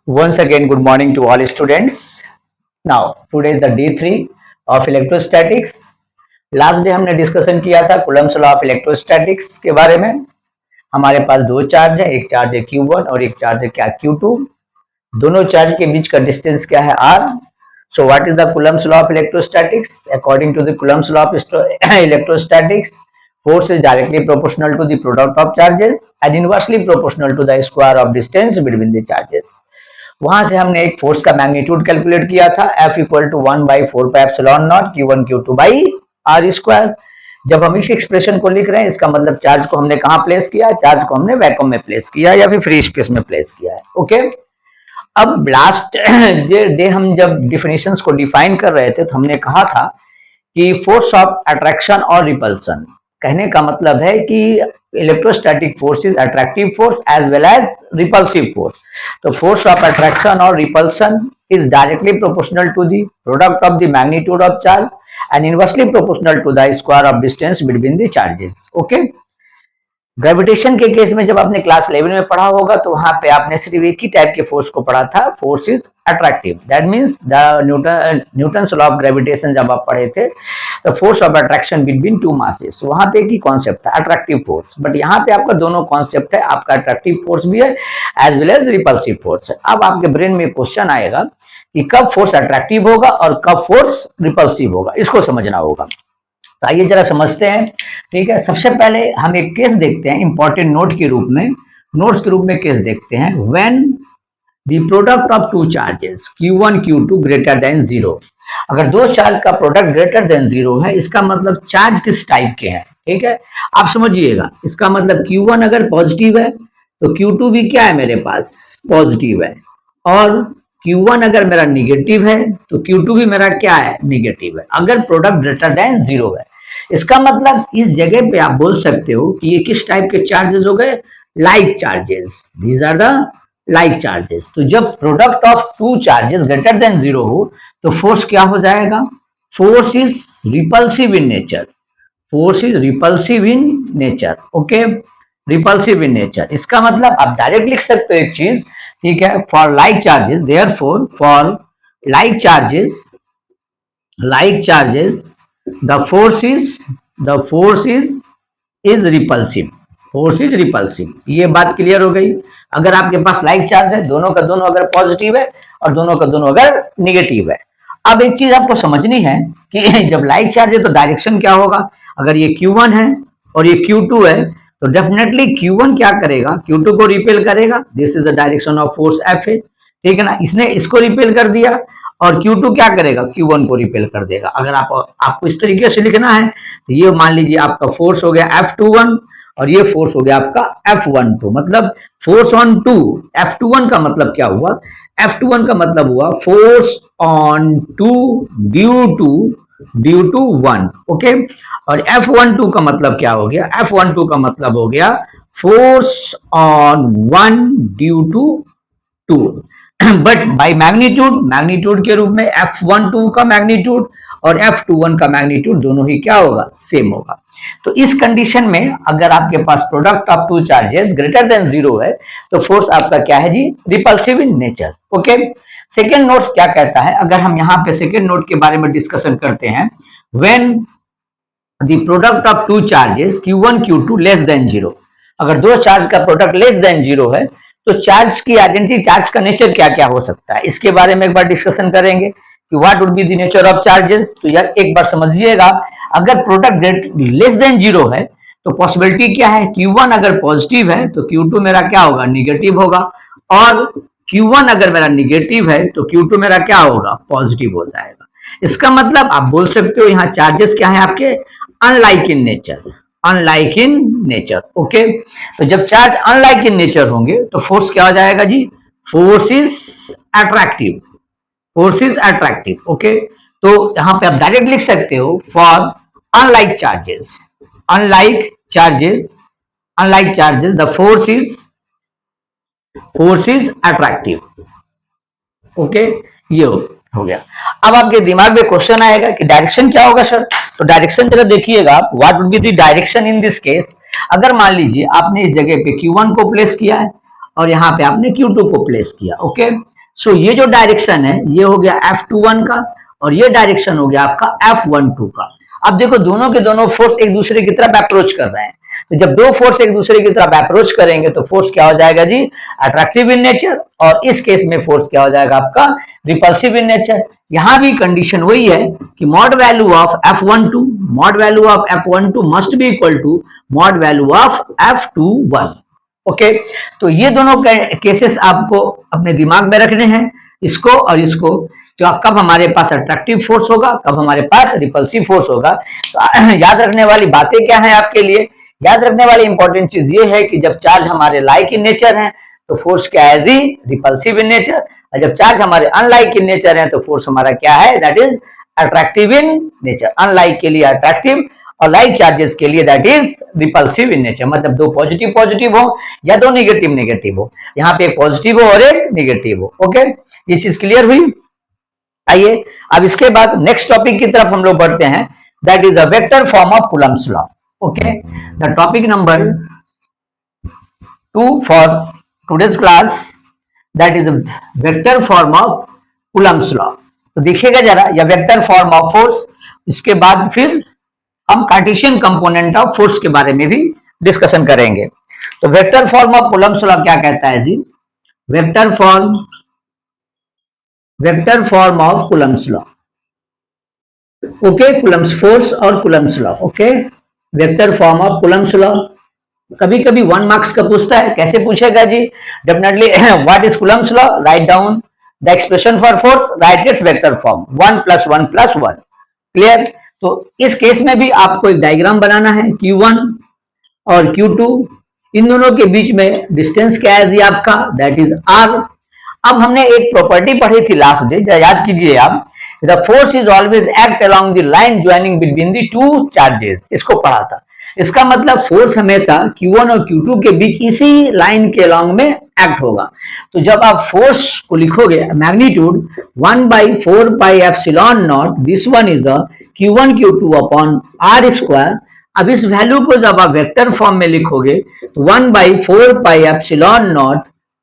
Once again, good morning to all students. Now, today is the day 3 of electrostatics. Last day हमने discussion किया था Coulomb's law of electrostatics के बारे में। हमारे पास दो चार्ज है, एक चार्ज है Q1 और एक चार्ज है क्या Q2। दोनों चार्ज के बीच का डिस्टेंस क्या है R। So what is the Coulomb's law of electrostatics? According to the Coulomb's law of electrostatics, force is directly proportional to the product of charges and inversely proportional to the square of distance between the charges. वहां से हमने एक force का magnitude calculate किया था F equal to 1/4πε0 Q1 Q2 by R square. जब हम इस एक्सप्रेशन को लिख रहे हैं, इसका मतलब चार्ज को हमने कहां प्लेस किया? चार्ज को हमने वैक्यूम में प्लेस किया या फिर फ्री स्पेस में प्लेस किया है। ओके, अब लास्ट डे हम जब डिफिनेशंस को डिफाइन कर रहे थे तो हमने कहा था कि फोर्स ऑफ अट्रैक्शन और रिपल्सन, कहने का मतलब है कि electrostatic force is attractive force as well as repulsive force. तो फोर्स ऑफ अट्रैक्शन और repulsion is directly proportional to the product of the magnitude of charge and inversely proportional to the square of distance between the charges. Okay, gravitation के case में जब आपने class 11 में पढ़ा होगा तो वहां पे आपने सिर्फ एक ही टाइप के फोर्स को पढ़ा था, force is attractive. That means the Newton's law of gravitation जब आप पढ़े थे, the force of attraction between two masses, वहां पे एक ही कॉन्सेप्ट था अट्रैक्टिव फोर्स। बट यहाँ पे आपका दोनों कॉन्सेप्ट है, आपका अट्रैक्टिव फोर्स भी है as well as repulsive force है। अब आपके ब्रेन में क्वेश्चन आएगा कि कब फोर्स अट्रैक्टिव होगा और कब फोर्स रिपल्सिव होगा, इसको समझना होगा। तो आइए जरा समझते हैं। ठीक है, सबसे पहले हम एक केस देखते हैं इंपॉर्टेंट नोट के रूप में, नोट्स के रूप में केस देखते हैं। When the product of two charges Q1 Q2 greater than 0। अगर दो चार्ज का प्रोडक्ट ग्रेटर देन 0 है, इसका मतलब चार्ज किस टाइप के हैं। ठीक है, आप समझिएगा, इसका मतलब Q1 अगर पॉजिटिव है तो Q2 भी क्या है मेरे पास, पॉजिटिव है। और Q1 अगर मेरा निगेटिव है तो Q2 भी मेरा क्या है, निगेटिव है, अगर प्रोडक्ट ग्रेटर देन 0 है। इसका मतलब इस जगह पे आप बोल सकते हो कि ये किस टाइप के चार्जेस हो गए, like charges. These are the like charges. तो जब product of two charges greater than 0 हो तो फोर्स क्या हो जाएगा, force is repulsive in nature. Force is repulsive in nature. Okay, repulsive in nature. इसका मतलब आप डायरेक्ट लिख सकते हो एक चीज, ठीक है, for like charges, therefore for like charges the force is repulsive। Force is repulsive, ये बात क्लियर हो गई। अगर आपके पास लाइक चार्ज है, दोनों का दोनों अगर पॉजिटिव है और दोनों का दोनों अगर निगेटिव है। अब एक चीज आपको समझनी है कि जब लाइक चार्ज है तो डायरेक्शन क्या होगा। अगर ये Q1 है और ये Q2 है तो डेफिनेटली Q1 क्या करेगा, Q2 को रिपेल करेगा। This is the direction of force F है, ठीक है ना। इसने इसको रिपेल कर दिया और Q2 क्या करेगा, Q1 को रिपेल कर देगा। अगर आपको इस तरीके से लिखना है तो ये मान लीजिए आपका फोर्स हो गया F21 और ये फोर्स हो गया आपका F12। मतलब फोर्स ऑन टू, F21 का मतलब क्या हुआ, F21 का मतलब हुआ force on two due to 1। Okay, और F12 का मतलब क्या हो गया, F12 का मतलब हो गया force on 1 due to 2। But by magnitude के रूप में F12 का मैग्नीट्यूड और F21 का मैग्नीट्यूड दोनों ही क्या होगा, सेम होगा। तो इस कंडीशन में अगर आपके पास product of two charges greater than 0 है तो फोर्स आपका क्या है जी, repulsive in nature. Okay, second notes क्या कहता है, अगर हम यहाँ पे सेकेंड नोट के बारे में डिस्कशन करते हैं, when the product of two charges Q1 Q2 less than 0। अगर दो चार्ज का प्रोडक्ट लेस देन 0 है तो चार्ज की आइडेंटिटी, चार्ज का नेचर क्या क्या हो सकता है, इसके बारे में एक बार डिस्कशन करेंगे कि what would be the nature of charges. तो यार एक बार समझिएगा, अगर प्रोडक्ट लेस देन 0 है तो पॉसिबिलिटी क्या है, Q1 अगर पॉजिटिव है तो Q2 मेरा क्या होगा, निगेटिव होगा। और Q1 अगर मेरा निगेटिव है तो Q2 मेरा क्या होगा, पॉजिटिव हो जाएगा। इसका मतलब आप बोल सकते हो यहाँ चार्जेस क्या है आपके, unlike in nature, unlike in nature. Okay, तो जब चार्ज अनलाइक इन नेचर होंगे तो फोर्स क्या हो जाएगा जी, force is attractive, force is attractive. Okay, तो यहां पे आप डायरेक्ट लिख सकते हो for unlike charges, unlike charges the force is attractive. Okay, ये हो गया। अब आपके दिमाग में क्वेश्चन आएगा कि डायरेक्शन क्या होगा सर। तो डायरेक्शन जरा देखिएगा, what would be the direction in this case. अगर मान लीजिए आपने इस जगह पे Q1 को प्लेस किया है और यहाँ पे आपने Q2 को प्लेस किया। ओके, सो ये जो डायरेक्शन है ये हो गया F21 का, और ये डायरेक्शन हो गया आपका F12 का। अब देखो दोनों के दोनों फोर्स एक दूसरे की तरफ अप्रोच कर रहे हैं, तो जब दो फोर्स एक दूसरे की तरफ अप्रोच करेंगे तो फोर्स क्या हो जाएगा जी, अट्रैक्टिव इन नेचर, और इस केस में फोर्स क्या हो जाएगा आपका, रिपल्सिव इन नेचर। यहां भी कंडीशन वही है कि mod value of F12 must be equal to mod value of F21। Okay, तो ये दोनों केसेस आपको अपने दिमाग में रखने हैं, इसको और इसको, जो कब हमारे पास अट्रैक्टिव फोर्स होगा, कब हमारे पास रिपल्सिव फोर्स होगा। तो याद रखने वाली बातें क्या है आपके लिए, याद रखने वाली इंपॉर्टेंट चीज ये है कि जब चार्ज हमारे लाइक इन नेचर है तो फोर्स क्या है जी, रिपल्सिव इन नेचर, और जब चार्ज हमारे अनलाइक इन नेचर है तो फोर्स हमारा क्या है, that is attractive in nature. Unlike के लिए अट्रैक्टिव और लाइक चार्जेस के लिए that is repulsive in nature. मतलब दो पॉजिटिव पॉजिटिव हो या दो नेगेटिव नेगेटिव हो, यहाँ पे एक पॉजिटिव हो और एक नेगेटिव हो। ओके, ये चीज क्लियर हुई। आइए अब इसके बाद नेक्स्ट टॉपिक की तरफ हम लोग बढ़ते हैं, that is a vector form of Coulomb's law. Okay, the topic number 2 for today's class, that is a vector form of Coulomb's law. तो देखिएगा जरा, यह वेक्टर फॉर्म ऑफ फोर्स, इसके बाद फिर हम कार्टेशियन कंपोनेंट ऑफ फोर्स के बारे में भी डिस्कशन करेंगे। तो vector form of Coulomb's law क्या कहता है जी, vector form of Coulomb's law. Okay, Coulomb's force और Coulomb's law. Okay, vector form of Coulomb's law कभी कभी 1 मार्क्स का पूछता है। कैसे पूछेगा जी, definitely what is Coulomb's law, right down the expression for force, right its vector form 1 + 1 + 1। Clear. तो इस केस में भी आपको एक डायग्राम बनाना है, Q1 और Q2, इन दोनों के बीच में डिस्टेंस क्या है जी आपका, दैट इज R। अब हमने एक प्रॉपर्टी पढ़ी थी लास्ट डे, याद कीजिए आप, the force is always act along the line joining between the two charges, इसको पढ़ा था। इसका मतलब फोर्स हमेशा Q1 और Q2 के बीच इसी लाइन के अलोंग में एक्ट होगा। तो जब आप फोर्स को लिखोगे magnitude 1/4 pi epsilon naught, this one is a Q1 Q2 upon R square. अब इस वैल्यू को जब आप वेक्टर फॉर्म में लिखोगे तो 1/4 pi epsilon naught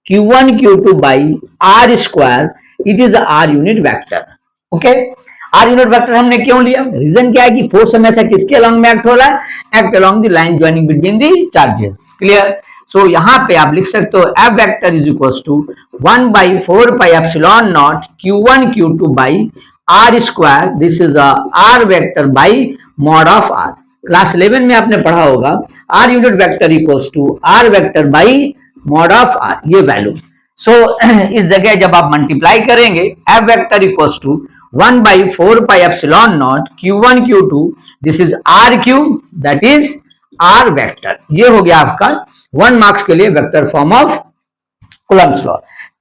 Q1 Q2 by R square, it is R unit vector. Okay, R unit vector हमने क्यों लिया, रीजन क्या है कि फोर्स हमेशा किसके अलोंग में एक्ट हो रहा है, act along the line joining between the charges. Clear. So यहाँ पे आप लिख सकते हो F vector is equal to 1/4 pi epsilon naught Q1 Q2 by R square, this is R vector by mod of R। Class 11 में आपने पढ़ा होगा R unit vector equals to R vector by mod of R, ये value. So इस जगह जब आप multiply करेंगे F vector equals to 1/4 pi epsilon naught Q1 Q2, this is R cube, that is R vector. ये हो गया आपका 1 मार्क्स के लिए vector form of Coulomb's law.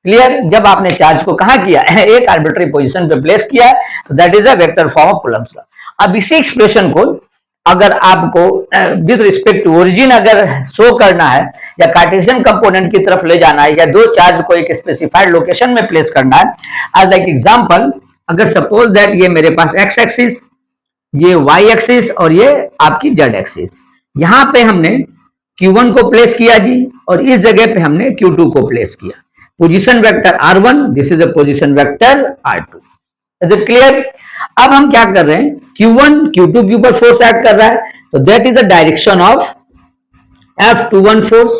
Clear. जब आपने चार्ज को कहां किया है, एक आर्बिट्री पोजीशन पे प्लेस किया है, तो that is a vector form of Coulomb's law. अब इसी एक्सप्रेशन को अगर आपको विद रिस्पेक्ट टू ओरिजिन अगर शो करना है या कार्टेशियन कंपोनेंट की तरफ ले जाना है, या दो चार्ज को एक स्पेसिफाइड लोकेशन में प्लेस करना है, एज लाइक एग्जांपल, अगर सपोज दैट ये मेरे पास एक्स एक्सिस, ये वाई एक्सिस और ये आपकी जेड एक्सिस, यहां पे हमने Q1 को प्लेस किया जी, और इस जगह पे हमने Q2 को प्लेस किया। Position vector R1, this is a position vector R2। Is it clear. अब हम क्या कर रहे हैं, Q1 Q2 के ऊपर फोर्स एक्ट कर रहा है, तो that is the direction of F21 force,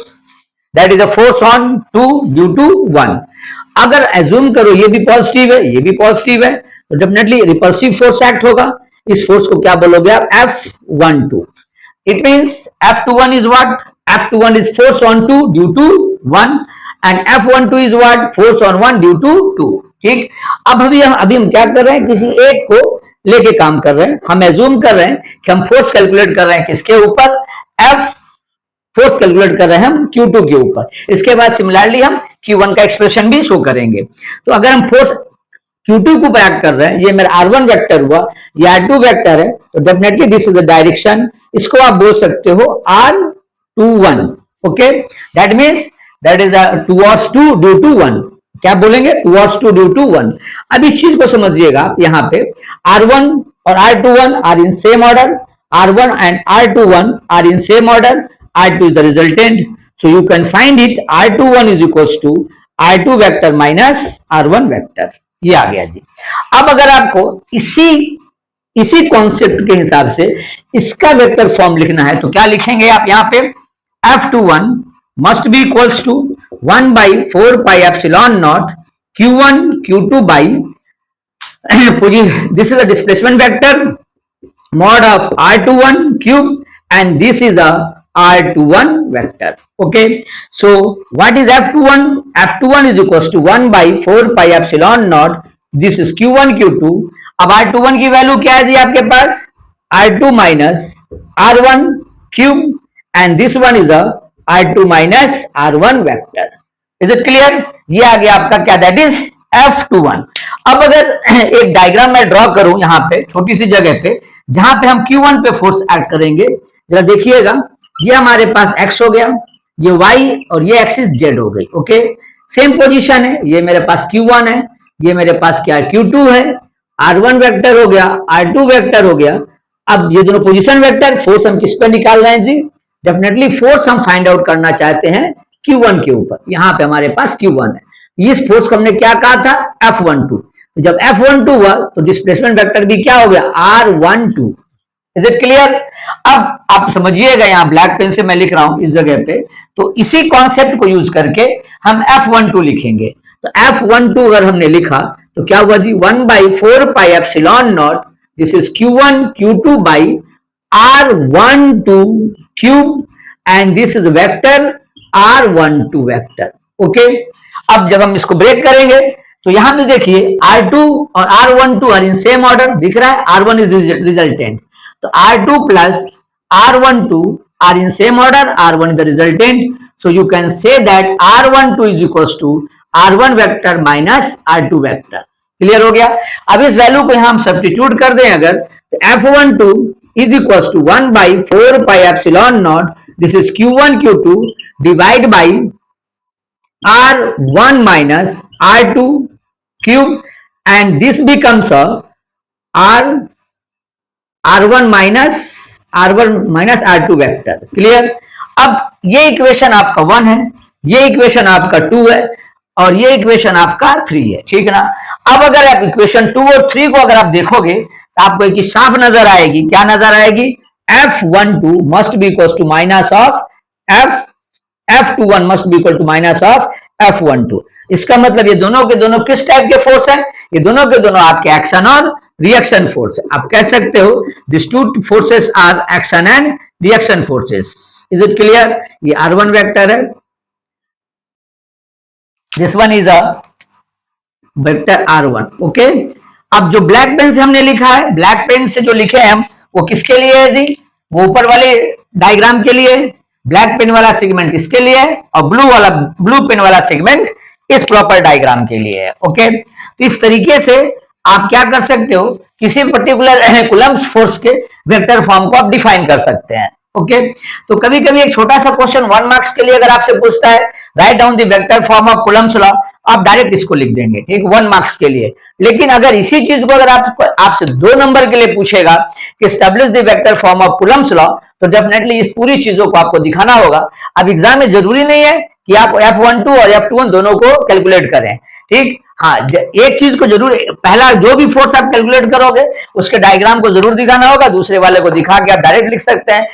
that is a force on 2 due to 1। अगर एज्यूम करो ये भी पॉजिटिव है, ये भी पॉजिटिव है, तो डेफिनेटली रिपल्सिव फोर्स एक्ट होगा। इस फोर्स को क्या बोलोगे आप, F12। It means F21 is what, F21 is force on 2 due to 1, and F12 is what, force on 1 due to 2। ठीक। अब अभी हम क्या कर रहे हैं, किसी एक को लेके काम कर रहे हैं। हम एज्यूम कर रहे हैं कि हम फोर्स कैलकुलेट कर रहे हैं किसके ऊपर, F फोर्स कैलकुलेट कर रहे हैं हम Q2 के ऊपर। इसके बाद सिमिलरली हम Q1 का एक्सप्रेशन भी शो करेंगे। तो अगर हम फोर्स Q2 को एक्ट कर रहे हैं, ये मेरा R1 वेक्टर हुआ, ये R2 वेक्टर है, तो definitely this is the direction. इसको आप बोल सकते हो R21। Okay, that means that is towards 2 due to 1। क्या बोलेंगे, टुवर्ड्स 2 ड्यू टू 1। अब इस चीज को समझिएगा, यहाँ पे R1 और R21 are in same order, R1 and R21 are in same order, R2 is the resultant, so you can find it R21 is equals to R2 vector minus R1 vector, ये आ गया जी। अब अगर आपको इसी concept के हिसाब से इसका वेक्टर फॉर्म लिखना है तो क्या लिखेंगे आप यहाँ पे, F21 must be equals to 1 by 4 pi epsilon naught Q1 Q2 by this is a displacement vector mod of R21 cube and this is a R21 vector. Okay, so what is F21? F21 is equals to 1 by 4 pi epsilon naught, this is Q1 Q2. अब R21 की value क्या है जी आपके पास, R2 minus R1 cube and this one is a R2 minus R1 vector. Is it clear? ये आ गया आपका क्या, that is F21। अब अगर एक डायग्राम मैं ड्रॉ करूं यहाँ पे छोटी सी जगह पे जहां पे हम Q1 पे फोर्स ऐड करेंगे, जरा देखिएगा, ये हमारे पास X हो गया, ये Y और ये एक्सिस Z हो गई। ओके, सेम पोजीशन है, ये मेरे पास Q1 है, ये मेरे पास क्या है Q2 है, R1 वेक्टर हो गया, R2 वेक्टर हो गया। अब ये दोनों पोजीशन वेक्टर, फोर्स हम किस पे निकाल रहे हैं जी, डेफिनेटली फोर्स हम फाइंड आउट करना चाहते हैं Q1 के ऊपर। यहाँ पे हमारे पास Q1 है, इस फोर्स को हमने क्या कहा था, F12। तो जब F12 हुआ तो डिस्प्लेसमेंट वेक्टर भी क्या हो गया, R12। Is it clear? अब आप समझिएगा, यहाँ ब्लैक पेन से मैं लिख रहा हूं इस जगह पे, तो इसी कॉन्सेप्ट को यूज करके हम F12 लिखेंगे। तो F12 अगर हमने लिखा तो क्या हुआ जी, 1 by 4 pi epsilon naught, this is Q1 Q2 by R12 cube and this is vector R12 vector. Okay, अब जब हम इसको ब्रेक करेंगे तो यहां पे देखिए R2 और R12 are in same order, दिख रहा है, R1 इज रिजल्टेंट, तो R2 plus R12 are in same order, R1 is the resultant, so you can say that R12 is equal to R1 vector minus R2 vector. Clear हो गया? अब इस value को यहां हम सब्स्टिट्यूट कर दें अगर, तो F12 is equals to 1 by 4 pi epsilon naught, this is Q1 Q2 divide by R1 minus R2 cube and this becomes a R1 minus R2 vector. Clear? अब ये इक्वेशन आपका 1 है, ये इक्वेशन आपका 2 है और ये इक्वेशन आपका 3 है, ठीक है ना। अब अगर आप इक्वेशन 2 और 3 को अगर आप देखोगे तो आपको एक चीज साफ नजर आएगी, क्या नजर आएगी, F12 must be equal to minus of F21 must be equal to minus of F12। इसका मतलब ये दोनों के दोनों किस टाइप के फोर्स हैं, ये दोनों के दोनों आपके एक्शन और रिएक्शन फोर्स है। आप कह सकते हो this two forces are action and reaction forces. Is it clear? ये R1 वेक्टर है, this one is a vector R1। Okay, अब जो ब्लैक पेन से हमने लिखा है, ब्लैक पेन से जो लिखे हैं हम, वो किसके लिए है जी, वो ऊपर वाले डायग्राम के लिए, ब्लैक पेन वाला सेगमेंट इसके लिए और ब्लू पेन वाला सेगमेंट इस प्रॉपर डायग्राम के लिए है। ओके, तो इस तरीके से आप क्या कर सकते हो, किसी पर्टिकुलर कूलम्ब्स फोर्स के वेक्टर फॉर्म को आप डिफाइन कर सकते हैं। ओके, तो कभी कभी एक छोटा सा क्वेश्चन 1 मार्क्स के लिए अगर आपसे पूछता है right down the vector form of Coulomb's law, आप डायरेक्ट इसको लिख देंगे, ठीक, 1 मार्क्स के लिए। लेकिन अगर इसी चीज को अगर आपसे 2 नंबर के लिए पूछेगा कि establish the vector form of Coulomb's law, तो डेफिनेटली इस पूरी चीजों को आपको दिखाना होगा। अब एग्जाम में जरूरी नहीं है कि आप F12 और F21 दोनों को कैलकुलेट करें, ठीक। हाँ, एक चीज को जरूर, पहला जो भी फोर्स आप कैलकुलेट करोगे उसके डायग्राम को जरूर दिखाना होगा, दूसरे वाले को दिखा के आप डायरेक्ट लिख सकते हैं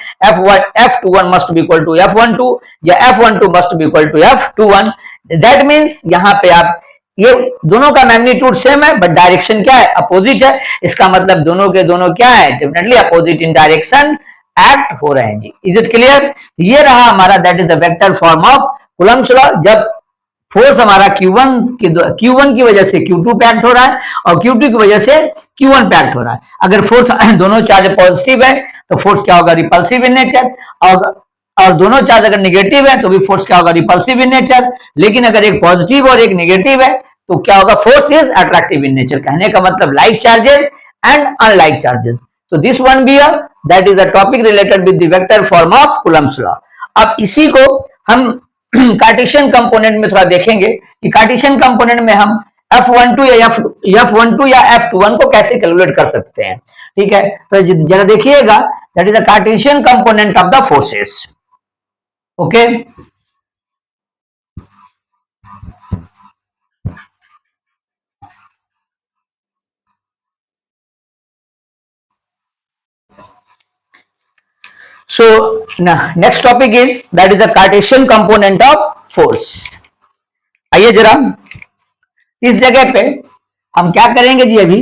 F21 must be equal to F12 या F12 must be equal to F21। That means यहाँ पे आप, ये दोनों का मैग्नीट्यूड सेम है बट डायरेक्शन क्या है, अपोजिट है। इसका मतलब दोनों के दोनों क्या है, definitely opposite in direction act हो रहे हैं जी। Is it clear? ये रहा हमारा, that is the vector form of Coulomb's law. जब फोर्स हमारा Q1 की वजह से Q2 पे एक्ट हो रहा है और Q2 की वजह से Q1 पे एक्ट हो रहा है। अगर फोर्स दोनों चार्ज पॉजिटिव है तो फोर्स क्या होगा, रिपल्सिव इन नेचर, और दोनों चार्ज अगर निगेटिव है तो भी फोर्स क्या होगा, रिपल्सिव इन नेचर। लेकिन अगर एक पॉजिटिव और एक निगेटिव है तो क्या होगा, force is attractive in nature. कहने का मतलब like charges and unlike charges. तो this one B that is a topic related with the vector form of Coulomb's law. अब इसी को हम कार्टेशियन कंपोनेंट में थोड़ा देखेंगे कि कार्टेशियन कंपोनेंट में हम F12 या F21 को कैसे कैलकुलेट कर सकते हैं, ठीक है। तो जरा देखिएगा, that is the Cartesian component of the forces. Okay, So next topic is that is the Cartesian component of force. आइए जरा इस जगह पे हम क्या करेंगे जी, अभी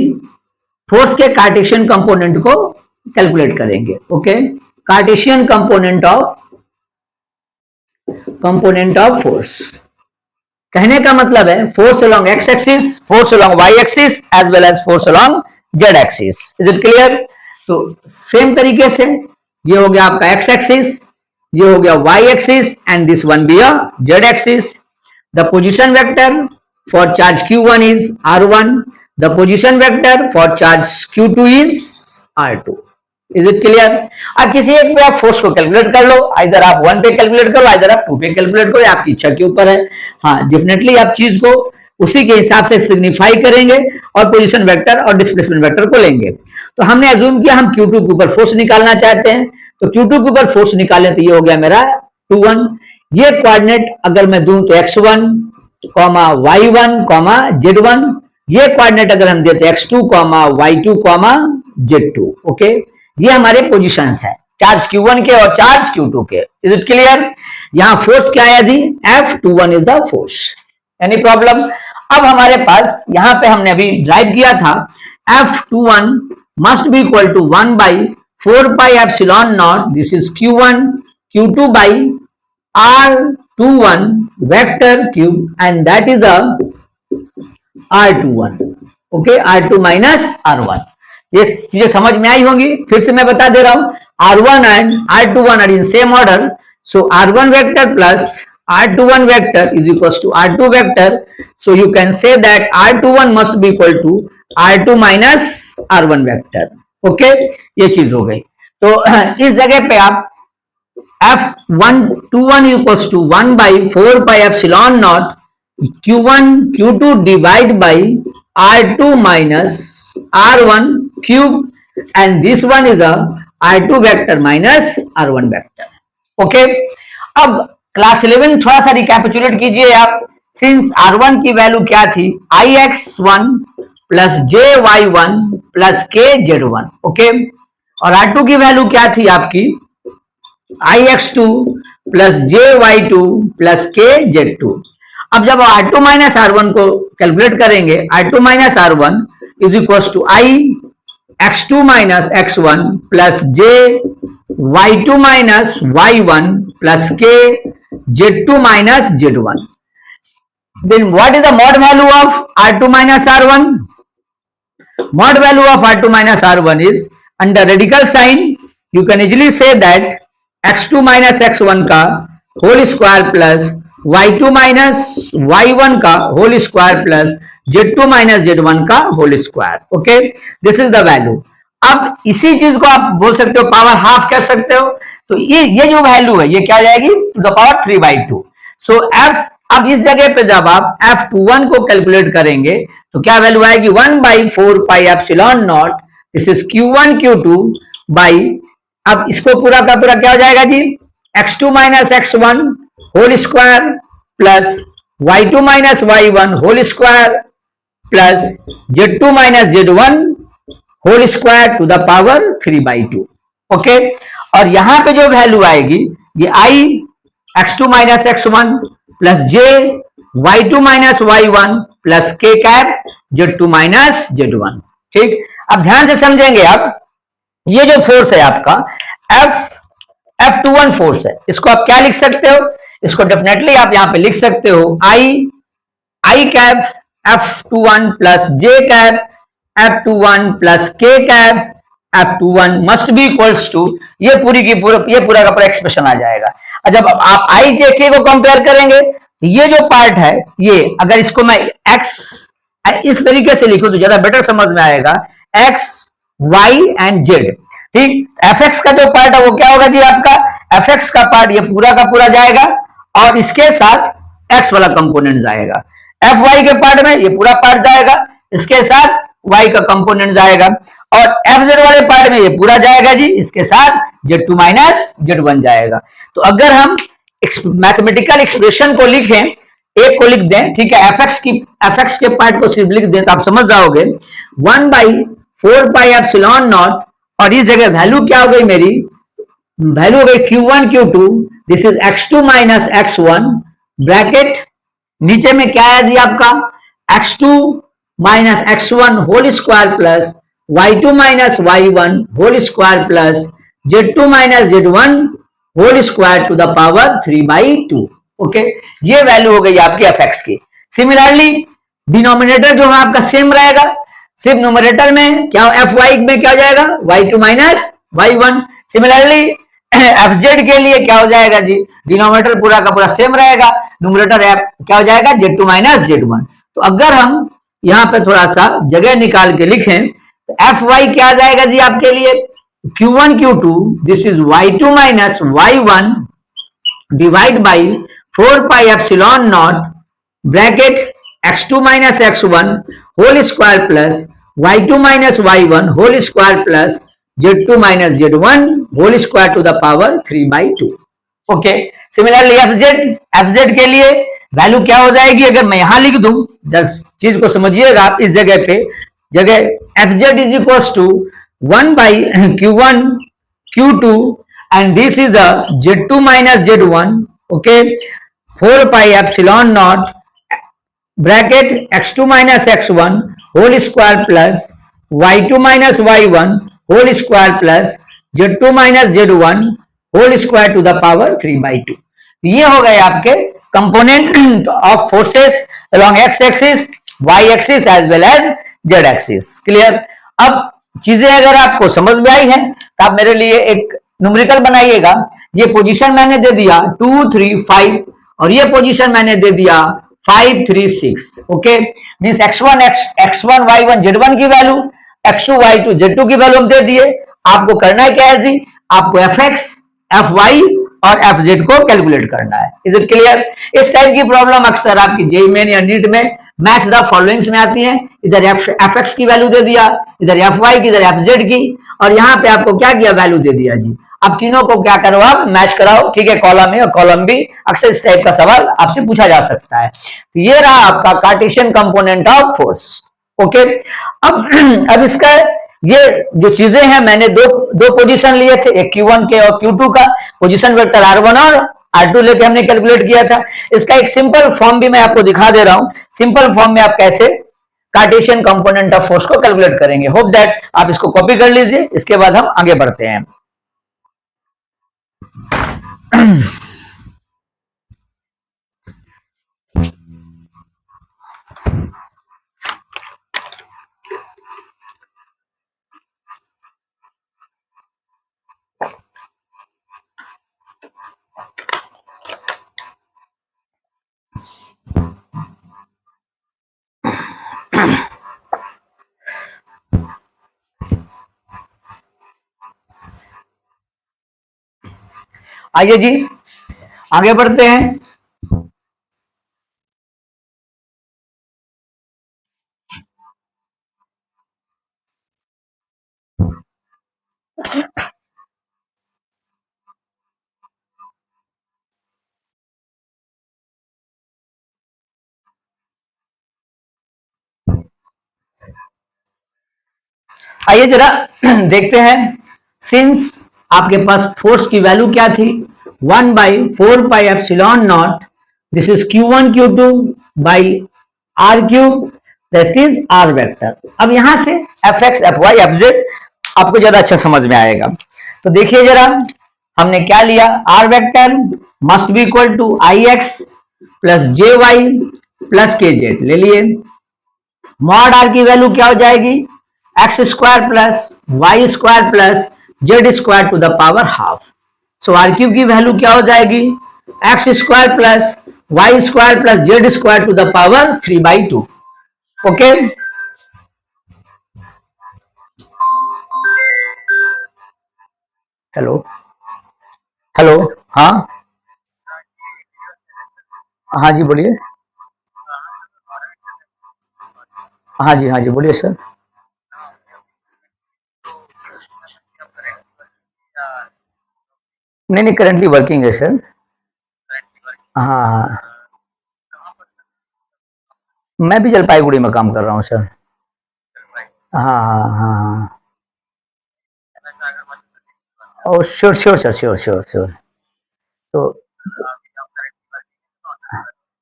फोर्स के कार्टेशियन कंपोनेंट को कैलकुलेट करेंगे. Okay, Cartesian component of force कहने का मतलब है force along X axis, force along Y axis as well as force along Z axis. Is it clear? तो सेम तरीके से ये हो गया आपका एक्स एक्सिस, ये हो गया Y axis and this one be a Z axis. The position vector for charge q1 is r1, the position vector for charge q2 is r2. Is it clear? अब किसी एक पे आप फोर्स को calculate कर लो, इधर आप 1 पे कैलकुलेट करो, इधर आप 2 पे कैलकुलेट करो, आपकी इच्छा के ऊपर है. हाँ, डेफिनेटली आप चीज को उसी के हिसाब से सिग्निफाई करेंगे और पोजीशन वेक्टर और डिस्प्लेसमेंट वेक्टर को लेंगे. तो हमने अज्यूम किया हम q2 के ऊपर फोर्स निकालना चाहते हैं, तो q2 के ऊपर फोर्स निकालें तो ये हो गया मेरा 2-1. ये कोऑर्डिनेट अगर मैं दूं तो x1, y1, z1. ये कोऑर्डिनेट अगर हम देते x2, y2, z2. ओके, ये हमारे पोजीशंस हैं चार्ज q1 के और चार्ज q2 के. Is it clear? यहां फोर्स क्या आया जी? F21 is the force. Any problem? अब हमारे पास यहां पे हमने अभी ड्राइव किया था F21 must be equal to 1 by 4 pi epsilon naught. This is q1 q2 by r21 vector cube and that is a r21. Okay, r2 minus r1. ये चीजें समझ में आई होंगी. फिर से मैं बता दे रहा हूं, r1 and r21 are in same order, so r1 vector plus r21 vector is equals to r2 vector. So you can say that r21 must be equal to r2 minus r1 vector. Okay, ये चीज हो गई. तो इस जगह पे आप F21 equals to 1 by 4 pi epsilon naught q1 q2 divide by r2 minus r1 cube and this one is a r2 vector minus r1 vector. Okay, अब क्लास 11 थोड़ा सा रिकैपिचुलेट कीजिए आप. सिंस r1 की वैल्यू क्या थी? ix1 plus jy1 plus kz1. Okay, और r2 की वैल्यू क्या थी आपकी? ix2 plus jy2 plus kz2. अब जब r2 माइनस r1 को कैलकुलेट करेंगे, r2 minus r1 is equal to i x2 minus x1 plus j y2 minus y1 plus k z2 minus z1. Then what is the mod value of r2 minus r1? Mod value of r2 minus r1 is under radical sign. You can easily say that x2 minus x1 का whole square plus y2 minus y1 का whole square plus z2 minus z1 का whole square. Okay, this is the value. अब इसी चीज को आप बोल सकते हो पावर हाफ कर सकते हो. तो ये जो वैल्यू है ये क्या आ जाएगी? To the power 3/2. So f, अब इस जगह पे जब आप F21 को कैलकुलेट करेंगे तो क्या वैल्यू आएगी? 1 by 4 pi epsilon naught. This is q1 q2 by, अब इसको पूरा का पूरा क्या हो जाएगा जी? x2 minus x1 whole square plus y2 minus y1 whole square plus z2 minus z1 whole square to the power 3/2. Okay, और यहां पे जो वैल्यू आएगी ये i x2 minus x1 plus j y2 minus y1 plus k cap z2 minus z1. ठीक, अब ध्यान से समझेंगे आप. ये जो फोर्स है आपका F21 फोर्स है, इसको आप क्या लिख सकते हो? इसको डेफिनेटली आप यहां पे लिख सकते हो I cap F21 plus J cap F21 plus K cap F21 must be equals to, ये पूरा का पूरा एक्सप्रेशन आ जाएगा. जब आप I J K को कंपेयर करेंगे, ये जो पार्ट है ये, अगर इसको मैं x इस तरीके से लिखूं तो ज्यादा बेटर समझ में आएगा. x y and z. ठीक, fx का जो पार्ट है वो क्या होगा जी? आपका fx का पार्ट ये पूरा का पूरा जाएगा और इसके साथ x वाला कंपोनेंट जाएगा. fy के पार्ट में ये पूरा पार्ट जाएगा, इसके साथ y का कंपोनेंट जाएगा, और fz वाले पार्ट में ये पूरा जाएगा जी, इसके साथ z2 माइनस z1 जाएगा. तो अगर हम मैथमेटिकल एक्सप्रेशन को लिखें एक को लिख दें, ठीक है, एफ एक्स के पार्ट को सिर्फ लिख दें तो आप समझ जाओगे 1/4 पाई एप्सिलॉन नॉट, और इस जगह वैल्यू क्या हो गई मेरी, वैल्यू हो गई Q1 Q2, this is x2 minus x1 bracket, नीचे में क्या है जी आपका x2 minus x1 whole square plus y2 minus y1 whole square plus z2 minus z1 whole square to the power 3/2। Okay, ये वैल्यू हो गई आपकी एफ एक्स की। सिमिलरली डिनोमिनेटर जो है आपका सेम रहेगा, सिर्फ न्यूमरेटर में क्या, एफ वाई में क्या हो जाएगा, y2 minus y1। Similarly F Z के लिए क्या हो जाएगा जी, डिनोमिनेटर पूरा का पूरा सेम रहेगा, न्यूमरेटर क्या हो जाएगा, z2 माइनस z1। तो अगर हम यहाँ पे थोड़ा सा जगह निकाल के लिखें तो एफ वाई क्या आ जाएगा जी आपके लिए, Q1 Q2, this is y2 minus y1 divide by 4 pi epsilon naught bracket x2 minus x1 whole square plus y2 minus y1 whole square plus z2 minus z1 whole square to the power 3/2। Okay, similarly F Z के लिए value क्या हो जाएगी, अगर मैं यहां लिख दूं, जब चीज को समझिएगा आप, इस जगह पे जगह F Z is equal to 1/Q1 Q2 and this is the z2 minus z1, okay, 4 pi epsilon naught bracket x2 minus x1 whole square plus y2 minus y1 whole square plus z2 minus z1 whole square to the power 3/2। ये हो गए आपके component of forces along x axis, y axis as well as z axis. Clear? अब चीजें अगर आपको समझ में आई हैं तो आप मेरे लिए एक न्यूमेरिकल बनाइएगा। ये पोजीशन मैंने दे दिया 2 3 5 और ये पोजीशन मैंने दे दिया 5 3 6। Okay, means x1 y1 z1 की वैल्यू, x2 y2 z2 की वैल्यू हम दे दिए। आपको करना है क्या है जी, आपको एफ एक्स एफ वाई और एफ जेड को कैलकुलेट करना है। Is it clear? इस टाइप की प्रॉब्लम अक्सर आपकी जेई मेन या नीट में मैच द फॉलोइंग्स में आती है। इधर एफ एक्स की वैल्यू दे दिया, इधर एफ वाई की, इधर एफ जेड की, और यहाँ पे आपको क्या किया, वैल्यू दे दिया जी। अब तीनों को क्या करो, आप मैच कराओ, ठीक है, कॉलम ए और कॉलम बी। अक्सर इस टाइप का सवाल आपसे पूछा जा सकता है। तो ये रहा आपका Cartesian component of force. Okay, अब इसका ये जो चीजें हैं, मैंने दो दो पोजीशन लिए थे, एक Q1 के और Q2 का पोजीशन वेक्टर R1 और R2 लेके हमने कैलकुलेट किया था। इसका एक सिंपल फॉर्म भी मैं आपको दिखा दे रहा हूं, सिंपल फॉर्म में आप कैसे कार्टेशियन कंपोनेंट ऑफ फोर्स को कैलकुलेट करेंगे। होप दैट आप इसको कॉपी कर लीजिए, इसके बाद हम आगे बढ़ते हैं। आइए जी आगे बढ़ते हैं। आइए जरा देखते हैं। सिंस आपके पास फोर्स की वैल्यू क्या थी, 1/4 pi epsilon naught, this is Q1 Q2 by R cube, that is R vector. अब यहां से F X F Y F Z आपको ज्यादा अच्छा समझ में आएगा। तो देखिए जरा, हमने क्या लिया, R vector must be equal to I x plus J Y plus के जेड ले लिए। मॉड आर की वैल्यू क्या हो जाएगी, X square plus Y square plus Z square to the power half. So R cube की value क्या हो जाएगी, X square plus Y square plus Z square to the power 3/2। Okay, hello hello, हाँ हाँ जी बोलिए, हाँ जी बोलिए सर। नहीं नहीं, करेंटली वर्किंग है सर। हाँ हाँ, मैं भी जलपाईगुड़ी में काम कर रहा हूँ सर। हाँ हाँ हाँ हाँ। Oh sure sure sir, sure sure sure. तो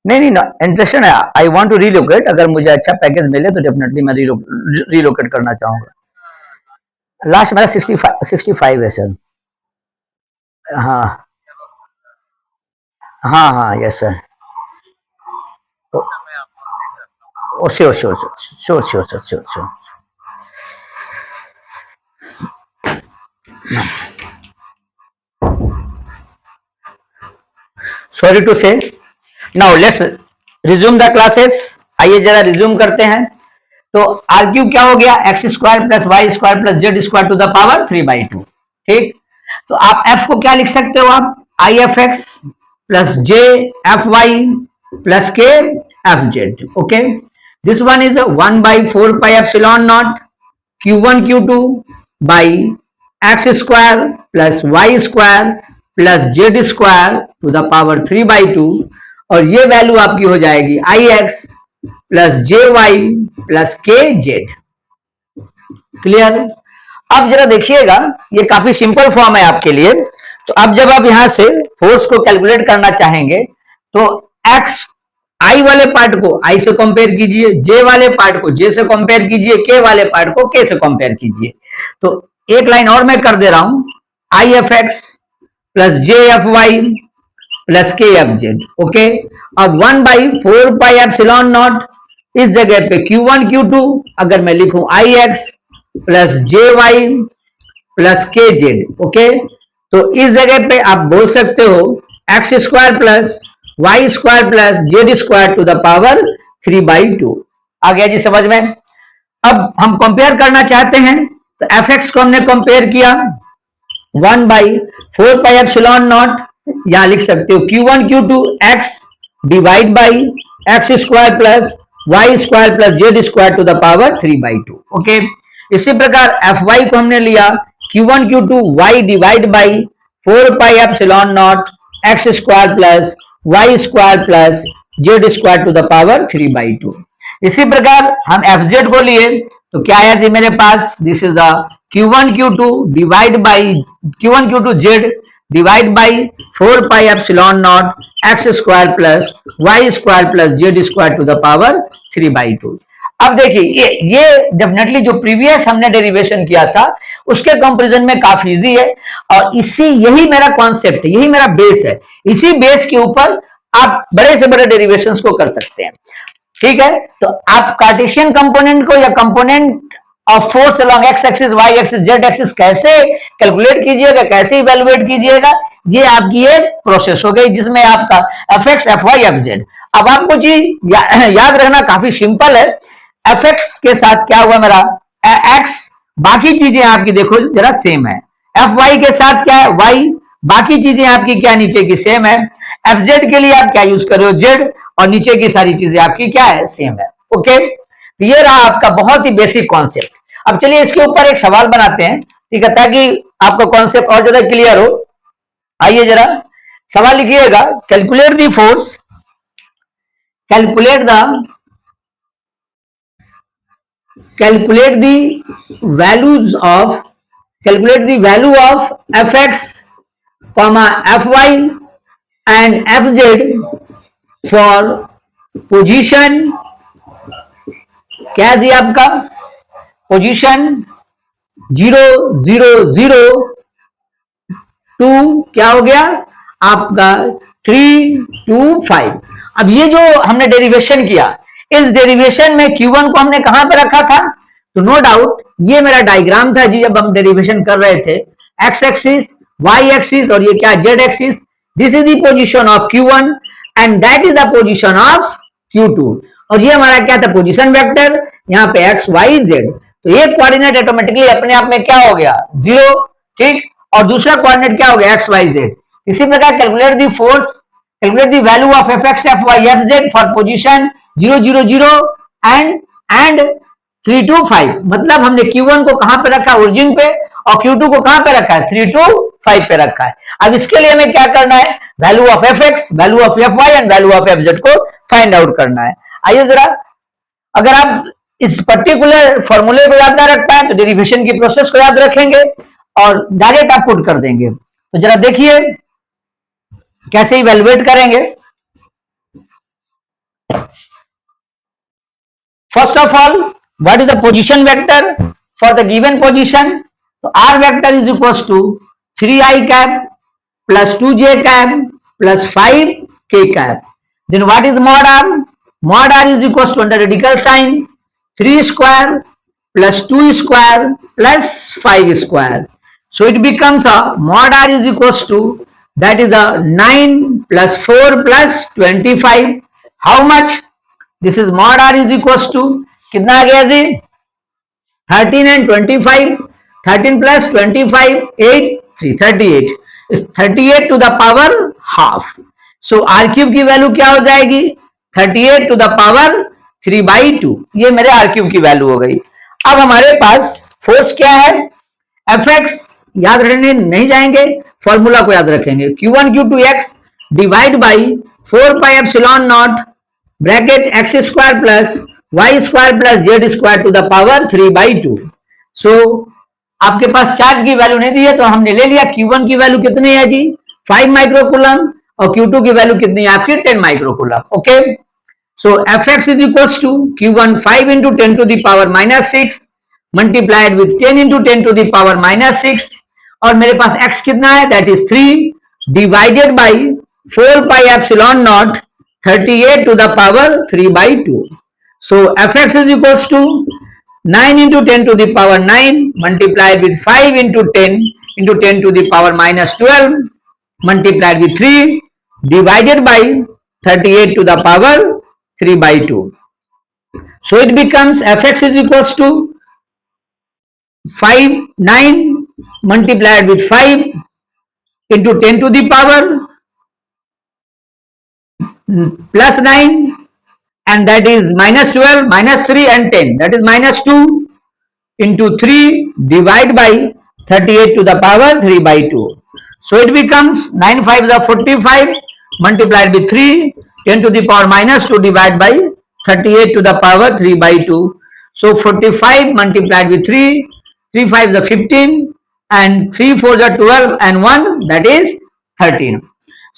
नहीं नहीं ना, इंटरेस्टेड है, आई वांट टू रिलोकेट। अगर मुझे अच्छा पैकेज मिले तो डेफिनेटली मैं रिलोकेट करना चाहूंगा। लास्ट मेरा 65 है सर। हाँ हाँ हाँ, yes sir. Oh sure sure sure sure sir, sure sure. Sorry to say, now let's resume the classes. आइए जरा रिज्यूम करते हैं। तो आर क्यू क्या हो गया, X square plus Y square plus Z square to the power 3/2। ठीक, तो आप एफ को क्या लिख सकते हो, आप i F x plus J F Y plus के F Z. Okay, this one is 1/4 pi epsilon naught Q1 Q2 by x square plus Y square plus Z square to the power 3/2। और ये value आपकी हो जाएगी i x plus J Y plus के z. Clear. अब जरा देखिएगा, ये काफी सिंपल फॉर्म है आपके लिए। तो अब जब आप यहां से फोर्स को कैलकुलेट करना चाहेंगे तो एक्स आई वाले पार्ट को आई से कंपेयर कीजिए, जे वाले पार्ट को जे से कंपेयर कीजिए, के वाले पार्ट को के से कंपेयर कीजिए। तो एक लाइन और मैं कर दे रहा हूं, I F x plus J F Y plus के एफ जेड। ओके, अब 1/4 पाई एप्सिलॉन नॉट, इस जगह पे Q1 Q2 अगर मैं लिखूं I x plus J Y plus के जेड। ओके, तो इस जगह पे आप बोल सकते हो X square plus Y square plus Z square to the power 3/2। आ गया जी समझ में। अब हम कंपेयर करना चाहते हैं तो एफ एक्स को हमने कंपेयर किया 1/4 पाई एप्सिलॉन नॉट, यहां लिख सकते हो Q1 Q2 X divide by x square plus Y square plus Z square to the power 3/2। Okay, इसी प्रकार एफ वाई को हमने लिया Q1 Q2 Y divide by 4 pi epsilon naught x square plus Y square plus Z square to the power 3/2। इसी प्रकार हम F Z को लिए तो क्या आया जी मेरे पास, this is the Q1 Q2 divide by Q1 Q2 z divide by 4 pi epsilon naught x square plus Y square plus Z square to the power 3/2। अब देखिए ये डेफिनेटली जो प्रीवियस हमने डेरिवेशन किया था उसके कंपैरिजन में काफी इजी है। और इसी यही मेरा कॉन्सेप्ट है, यही मेरा बेस है। इसी बेस के ऊपर आप बड़े से बड़े डेरिवेशंस को कर सकते हैं। ठीक है, तो आप कार्टेशियन कंपोनेंट को या component of force along X axis Y axis Z axis कैसे कैलकुलेट कीजिएगा, कैसे इवेलुएट कीजिएगा, ये आपकी एक प्रोसेस हो गई जिसमें आपका F X F Y F Z. अब आपको चीज याद रखना काफी सिंपल है। एफ एक्स के साथ क्या हुआ मेरा एक्स, बाकी चीजें आपकी देखो जरा सेम है। एफ वाई के साथ क्या है वाई, बाकी चीजें आपकी क्या नीचे की सेम है। एफ जेड के लिए आप क्या यूज कर रहे हो जेड, और नीचे की सारी चीजें आपकी क्या है सेम है। ओके, तो ये रहा आपका बहुत ही बेसिक कॉन्सेप्ट। अब चलिए इसके ऊपर एक सवाल बनाते हैं, ठीक है, ताकि आपका कॉन्सेप्ट और ज्यादा क्लियर हो। आइए जरा सवाल लिखिएगा, calculate the force, calculate the calculate the values of calculate the value of fx comma fy and fz for position, क्या दिया आपका पोजीशन 0 0 0 टू क्या हो गया आपका 3 2 5। अब ये जो हमने डेरिवेशन किया, इस डेरिवेशन में Q1 को हमने कहां पर रखा था, तो नो डाउट ये मेरा डायग्राम था जी जब हम डेरिवेशन कर रहे थे, एक्स एक्सिस वाई एक्सिस और ये क्या Z axis. This is the position of Q1 and that is the position of Q2। और ये हमारा क्या था पोजीशन वेक्टर, यहाँ पे एक्स वाई जेड। तो एक कोऑर्डिनेट ऑटोमेटिकली अपने आप में क्या हो गया 0, ठीक, और दूसरा कोऑर्डिनेट क्या हो गया एक्स वाई जेड। इसी प्रकार calculate the force, calculate the value of F X F Y F Z for position 0 0 0 and 3 2 5। मतलब हमने Q1 को कहां पे रखा ओरिजिन पे, और Q2 को कहां पे रखा है 3 2 5 पे रखा है। अब इसके लिए हमें क्या करना है, value of F X, value of F Y and value of F Z को फाइंड आउट करना है। आइए जरा अगर आप इस पर्टिकुलर फॉर्मूले को याद ना रख पाए तो डेरिवेशन की प्रोसेस को याद रखेंगे और डायरेक्ट आप पुट कर देंगे। तो जरा देखिए कैसे इवेलुएट करेंगे। First of all, what is the position vector for the given position? तो r vector is equal to 3i cap plus 2j cap plus 5k cap. Then what is mod r? Mod r is equal to under radical sign 3 square plus 2 square plus 5 square. So it becomes a mod r is equals to, that is a 9 plus 4 plus 25. How much? This is mod r is equals to कितना आ गया जी? 13 and 25. 13 plus 25 8 3 38 is 38 to the power half. So r cube की value क्या हो जाएगी? 38 to the power 3/2. ये मेरे r cube की value हो गई। अब हमारे पास फोर्स क्या है? एफ एक्स याद रखने नहीं जाएंगे, फॉर्मूला को याद रखेंगे। Q1 Q2 x divide by 4 pi epsilon naught bracket X square plus Y square plus Z square to the power 3/2। So आपके पास चार्ज की वैल्यू नहीं दी है तो हमने ले लिया Q1 की वैल्यू कितनी है जी? 5 माइक्रोकूलम और Q2 की वैल्यू कितनी है आपकी? 10 microcoulomb. Okay, so fx is equals to q1 5 into 10 to the power minus 6 multiplied with 10 into 10 to the power minus 6 और मेरे पास x कितना है? that is 3 divided by 4 pi epsilon naught 38 to the power 3/2. So fx is equals to 9 into 10 to the power 9 multiplied with 5 into 10 into 10 to the power minus 12 multiplied with 3 divided by 38 to the power 3/2. So it becomes fx is equals to 9 multiplied with 5 into 10 to the power plus 9 and that is minus 12 minus 3 and 10, that is minus 2 into 3 divide by 38 to the power 3/2. So it becomes 9 5 is 45 multiplied with 3 10 to the power minus 2 divided by 38 to the power 3/2. So 45 multiplied with 3, 3 5 is 15 and 3 4 is 12 and 1 that is 13.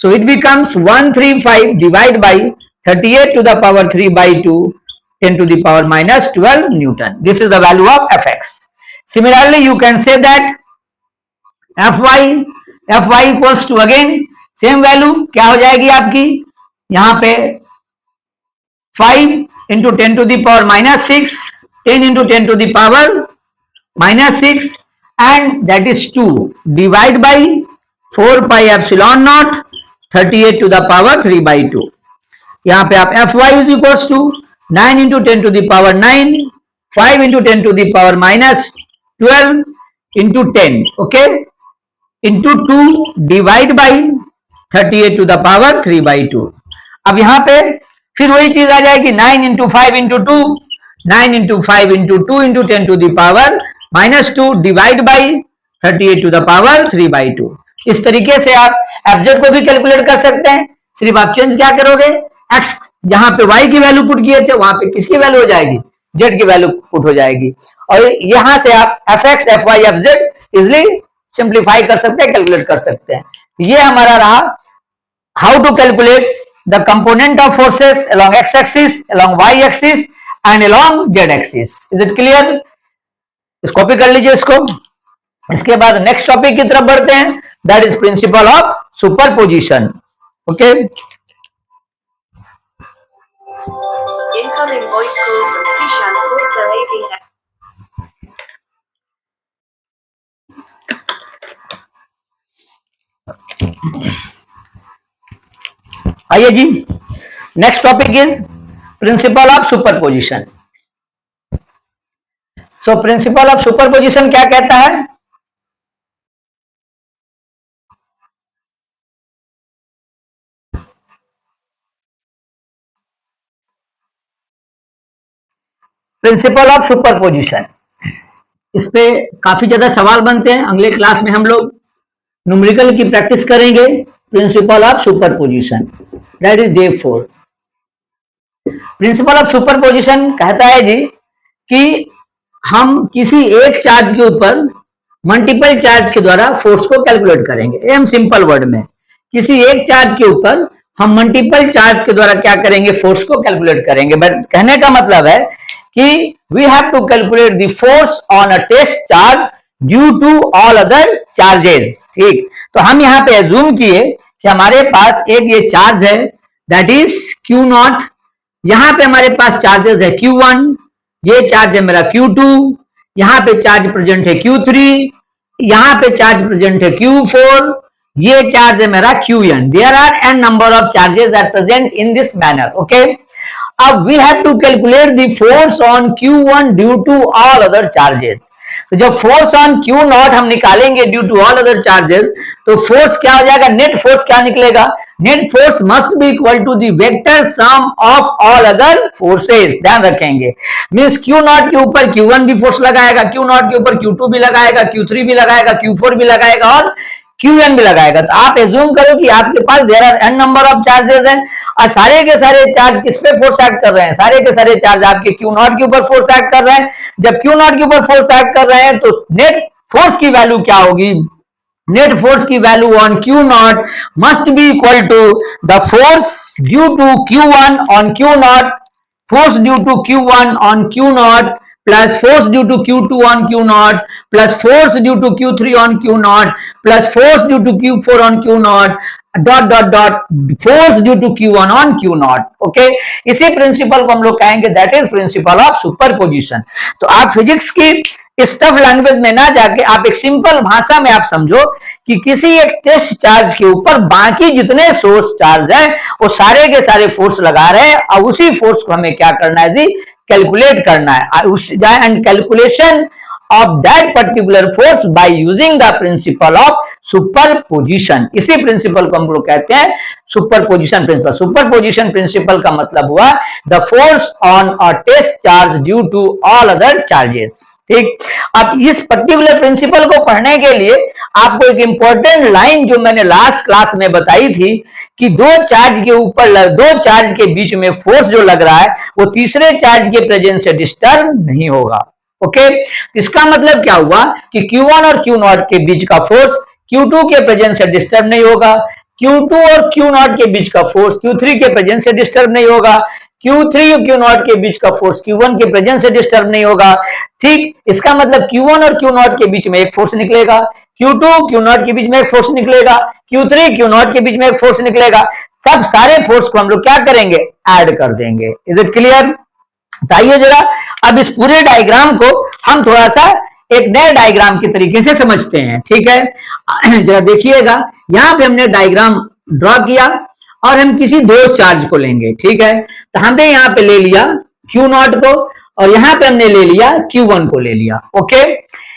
So it becomes 135 divided by 38 to the power 3/2 10 to the power minus 12 Newton. This is the value of fx. Similarly, you can say that fy equals to again same value क्या हो जाएगी आपकी? यहां पे 5 into 10 to the power minus 6, 10 into 10 to the power minus 6 and that is 2 divide by 4 pi epsilon naught 38 to the power 3/2. यहाँ पे आप fy is equals to 9 into 10 to the power 9, 5 into 10 to the power minus 12 into 10, okay, into 2 divide by 38 to the power 3/2. अब यहाँ पे फिर वही चीज आ जाएगी 9 into 5 into 2, 9 into 5 into 2 into 10 to the power minus 2 divide by 38 to the power 3/2. इस तरीके से आप एफजेड को भी कैलकुलेट कर सकते हैं। सिर्फ आप चेंज क्या करोगे? एक्स जहां पे वाई की वैल्यू पुट किए थे वहां पे किसकी वैल्यू हो जाएगी? जेड की वैल्यू पुट हो जाएगी और यहां से आप F X F Y F Z easily simplify कर सकते हैं, कैलकुलेट कर सकते हैं। ये हमारा रहा how to calculate the component of forces along x axis, along y axis and along z axis. Is it clear? इसको कॉपी कर लीजिए इसको। इसके बाद नेक्स्ट टॉपिक की तरफ बढ़ते हैं, that is principle of superposition. Okay, Incoming voice call from Sushant Pulsar ABS. आइए जी, next topic is principle of superposition. So principle of superposition क्या कहता है? प्रिंसिपल ऑफ सुपरपोजिशन, इस पे काफी ज्यादा सवाल बनते हैं। अगले क्लास में हम लोग न्यूमेरिकल की प्रैक्टिस करेंगे principal of superposition, that is day 4। Principal of superposition कहता है जी कि हम किसी एक चार्ज के ऊपर मल्टीपल चार्ज के द्वारा फोर्स को कैलकुलेट करेंगे। एकदम सिंपल वर्ड में, किसी एक चार्ज के ऊपर हम मल्टीपल चार्ज के द्वारा क्या करेंगे, फोर्स को कैलकुलेट करेंगे। बट कहने का मतलब है कि we have to calculate the force on a test charge due to all other charges. ठीक, तो हम यहाँ पे एज्यूम किए कि हमारे पास एक ये चार्ज है दैट इज क्यू नॉट, यहां पे हमारे पास चार्जेस है Q1, ये चार्ज है मेरा Q2, यहां पे चार्ज प्रेजेंट है Q3, यहां पे चार्ज प्रेजेंट है Q4, ये चार्ज है मेरा Qn। There are n number of charges are present in this manner. Okay, अब we have to calculate the force on Q1 due to all other charges. तो जब force on Q naught हम निकालेंगे due to all other charges, तो force क्या हो जाएगा, net force क्या निकलेगा, net force must be equal to the vector sum of all other forces. ध्यान रखेंगे, मींस Q नॉट के ऊपर Q1 भी फोर्स लगाएगा, Q नॉट के ऊपर Q2 भी लगाएगा, Q3 भी लगाएगा, Q4 भी लगाएगा और Qn भी लगाएगा। तो आप एज्यूम करो कि आपके पास there are n number of charges हैं और सारे के सारे चार्ज किस पे फोर्स एक्ट कर रहे हैं, सारे के सारे चार्ज आपके Q नॉट के ऊपर फोर्स एक्ट कर रहे हैं। जब Q नॉट के ऊपर फोर्स एक्ट कर रहे हैं तो नेट फोर्स की वैल्यू क्या होगी, नेट फोर्स की value on Q naught must be equal to the force due to Q1 on Q naught, force due to Q1 on Q naught plus force due to Q2 on Q naught plus force due to Q3 on Q naught plus force due to Q4 on Q naught dot dot dot force due to Q1 on Q naught. Okay, इसी principle को हम लोग कहेंगे that is principle of superposition. तो आप physics की stuff language में ना जाके आप एक सिंपल भाषा में आप समझो कि किसी एक टेस्ट चार्ज के ऊपर बाकी जितने सोर्स चार्ज है वो सारे के सारे फोर्स लगा रहे हैं और उसी फोर्स को हमें क्या करना है जी, कैलकुलेट करना है। And calculation of that particular force by using the principle of superposition। इसी प्रिंसिपल को हम लोग कहते हैं सुपरपोजिशन प्रिंसिपल। सुपरपोजिशन प्रिंसिपल का मतलब हुआ the force on a test charge due to all other charges. ठीक, अब इस पर्टिकुलर प्रिंसिपल को पढ़ने के लिए आपको एक इंपॉर्टेंट लाइन जो मैंने लास्ट क्लास में बताई थी कि दो चार्ज के ऊपर, दो चार्ज के बीच में फोर्स जो लग रहा है वो तीसरे चार्ज के प्रेजेंस से डिस्टर्ब नहीं होगा। ओके, इसका मतलब क्या हुआ कि Q1 और Q नॉट के बीच का फोर्स Q2 के प्रेजेंस से डिस्टर्ब नहीं होगा, Q2 और Q नॉट के बीच का फोर्स Q3 के प्रेजेंस से डिस्टर्ब नहीं होगा, Q3 और Q नॉट के बीच का फोर्स Q1 के प्रेजेंस से डिस्टर्ब नहीं होगा। ठीक, इसका मतलब Q1 और Q नॉट के बीच में एक फोर्स निकलेगा, Q2 Q नॉट के बीच में एक फोर्स निकलेगा, Q3 Q नॉट के बीच में एक फोर्स निकलेगा। सब सारे फोर्स को हम लोग क्या करेंगे, ऐड कर देंगे। Is it clear? आइए जरा अब इस पूरे डायग्राम को हम थोड़ा सा एक नए डायग्राम के तरीके से समझते हैं। ठीक है, जरा देखिएगा, यहां पे हमने डायग्राम ड्रॉ किया और हम किसी दो चार्ज को लेंगे। ठीक है, तो हमने यहाँ पे ले लिया Q नॉट को और यहाँ पे हमने ले लिया Q1 को ले लिया। ओके,